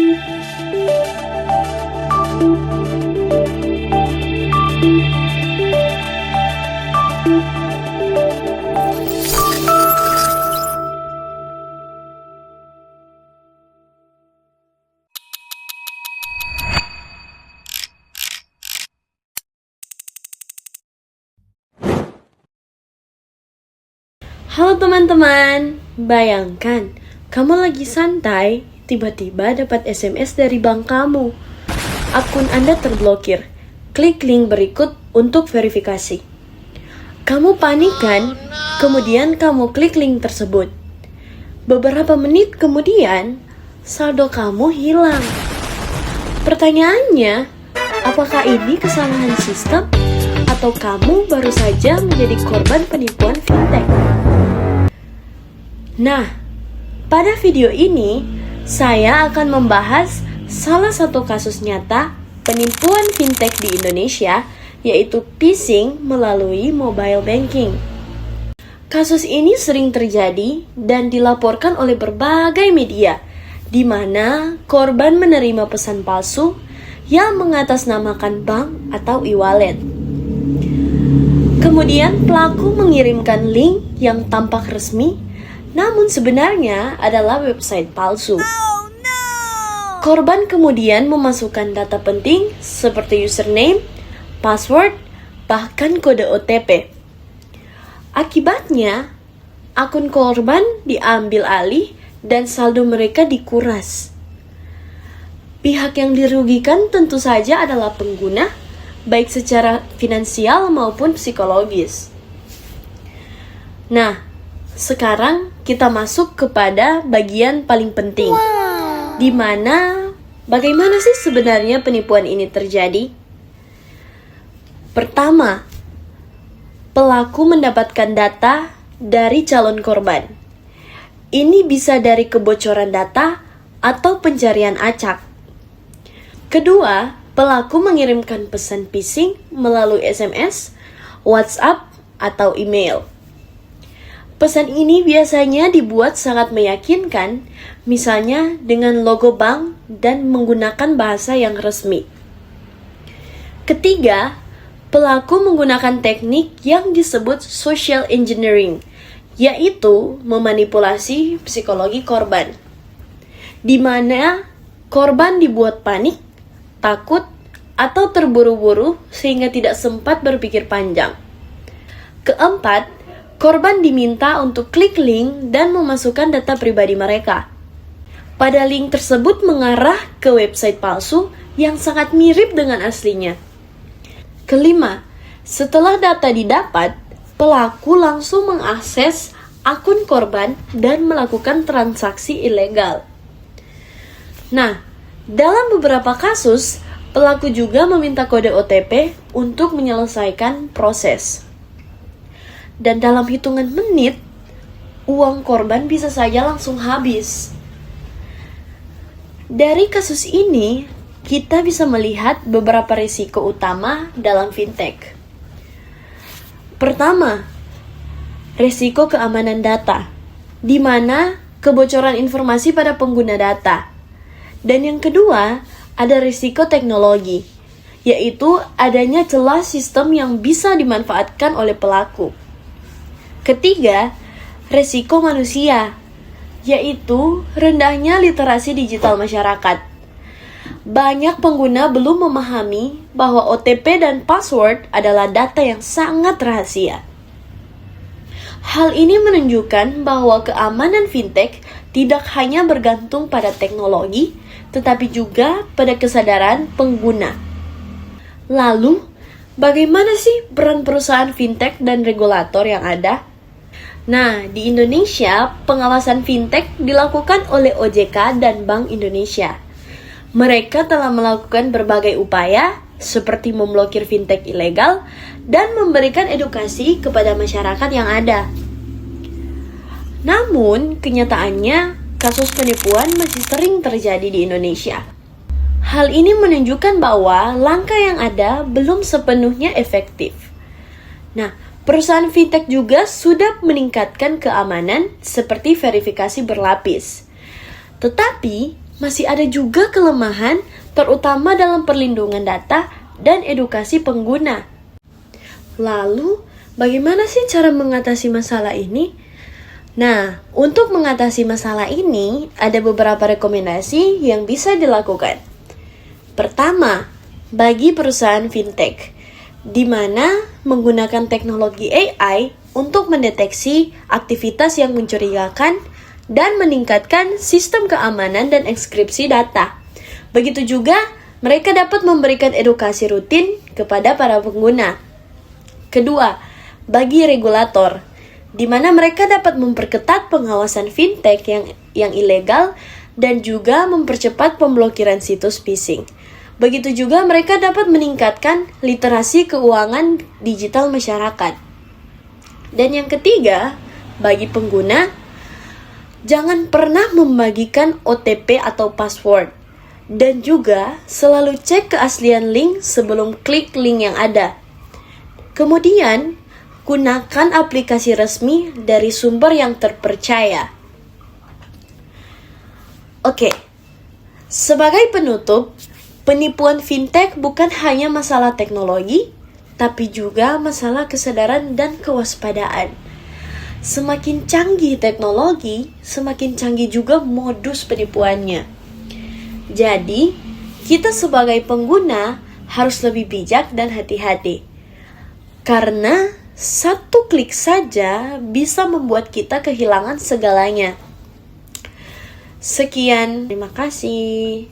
Halo teman-teman, bayangkan kamu lagi santai, tiba-tiba dapat SMS dari bank kamu. Akun Anda terblokir. Klik link berikut untuk verifikasi. Kamu panik kan? Kemudian kamu klik link tersebut. Beberapa menit kemudian, saldo kamu hilang. Pertanyaannya, apakah ini kesalahan sistem? Atau kamu baru saja menjadi korban penipuan fintech? Nah, pada video ini saya akan membahas salah satu kasus nyata penipuan fintech di Indonesia, yaitu phishing melalui mobile banking. Kasus ini sering terjadi dan dilaporkan oleh berbagai media, di mana korban menerima pesan palsu yang mengatasnamakan bank atau e-wallet. Kemudian pelaku mengirimkan link yang tampak resmi, namun sebenarnya adalah website palsu. Korban kemudian memasukkan data penting seperti username, password, bahkan kode OTP. Akibatnya, akun korban diambil alih dan saldo mereka dikuras. Pihak yang dirugikan tentu saja adalah pengguna, baik secara finansial maupun psikologis. Nah, sekarang kita masuk kepada bagian paling penting, di mana bagaimana sih sebenarnya penipuan ini terjadi? Pertama, pelaku mendapatkan data dari calon korban. Ini bisa dari kebocoran data atau pencarian acak. Kedua, pelaku mengirimkan pesan phishing melalui SMS, WhatsApp, atau email. Pesan ini biasanya dibuat sangat meyakinkan, misalnya dengan logo bank dan menggunakan bahasa yang resmi. Ketiga, pelaku menggunakan teknik yang disebut social engineering, yaitu memanipulasi psikologi korban, di mana korban dibuat panik, takut, atau terburu-buru sehingga tidak sempat berpikir panjang. Keempat, korban diminta untuk klik link dan memasukkan data pribadi mereka. Pada link tersebut mengarah ke website palsu yang sangat mirip dengan aslinya. Kelima, setelah data didapat, pelaku langsung mengakses akun korban dan melakukan transaksi ilegal. Nah, dalam beberapa kasus, pelaku juga meminta kode OTP untuk menyelesaikan proses. Dan dalam hitungan menit, uang korban bisa saja langsung habis. Dari kasus ini, kita bisa melihat beberapa risiko utama dalam fintech. Pertama, risiko keamanan data, di mana kebocoran informasi pada pengguna data. Dan yang kedua, ada risiko teknologi, yaitu adanya celah sistem yang bisa dimanfaatkan oleh pelaku. Ketiga, resiko manusia, yaitu rendahnya literasi digital masyarakat. Banyak pengguna belum memahami bahwa OTP dan password adalah data yang sangat rahasia. Hal ini menunjukkan bahwa keamanan fintech tidak hanya bergantung pada teknologi, tetapi juga pada kesadaran pengguna. Lalu, bagaimana sih peran perusahaan fintech dan regulator yang ada? Nah, di Indonesia, pengawasan fintech dilakukan oleh OJK dan Bank Indonesia. Mereka telah melakukan berbagai upaya, seperti memblokir fintech ilegal dan memberikan edukasi kepada masyarakat yang ada. Namun, kenyataannya, kasus penipuan masih sering terjadi di Indonesia. Hal ini menunjukkan bahwa langkah yang ada belum sepenuhnya efektif. Nah, perusahaan fintech juga sudah meningkatkan keamanan seperti verifikasi berlapis. Tetapi, masih ada juga kelemahan, terutama dalam perlindungan data dan edukasi pengguna. Lalu, bagaimana sih cara mengatasi masalah ini? Nah, untuk mengatasi masalah ini, ada beberapa rekomendasi yang bisa dilakukan. Pertama, bagi perusahaan fintech, di mana menggunakan teknologi AI untuk mendeteksi aktivitas yang mencurigakan dan meningkatkan sistem keamanan dan enkripsi data. Begitu juga, mereka dapat memberikan edukasi rutin kepada para pengguna. Kedua, bagi regulator, di mana mereka dapat memperketat pengawasan fintech yang ilegal dan juga mempercepat pemblokiran situs phishing. Begitu juga mereka dapat meningkatkan literasi keuangan digital masyarakat. Dan yang ketiga, bagi pengguna, jangan pernah membagikan OTP atau password. Dan juga selalu cek keaslian link sebelum klik link yang ada. Kemudian, gunakan aplikasi resmi dari sumber yang terpercaya. Oke, sebagai penutup, penipuan fintech bukan hanya masalah teknologi, tapi juga masalah kesadaran dan kewaspadaan. Semakin canggih teknologi, semakin canggih juga modus penipuannya. Jadi, kita sebagai pengguna harus lebih bijak dan hati-hati. Karena satu klik saja bisa membuat kita kehilangan segalanya. Sekian, terima kasih.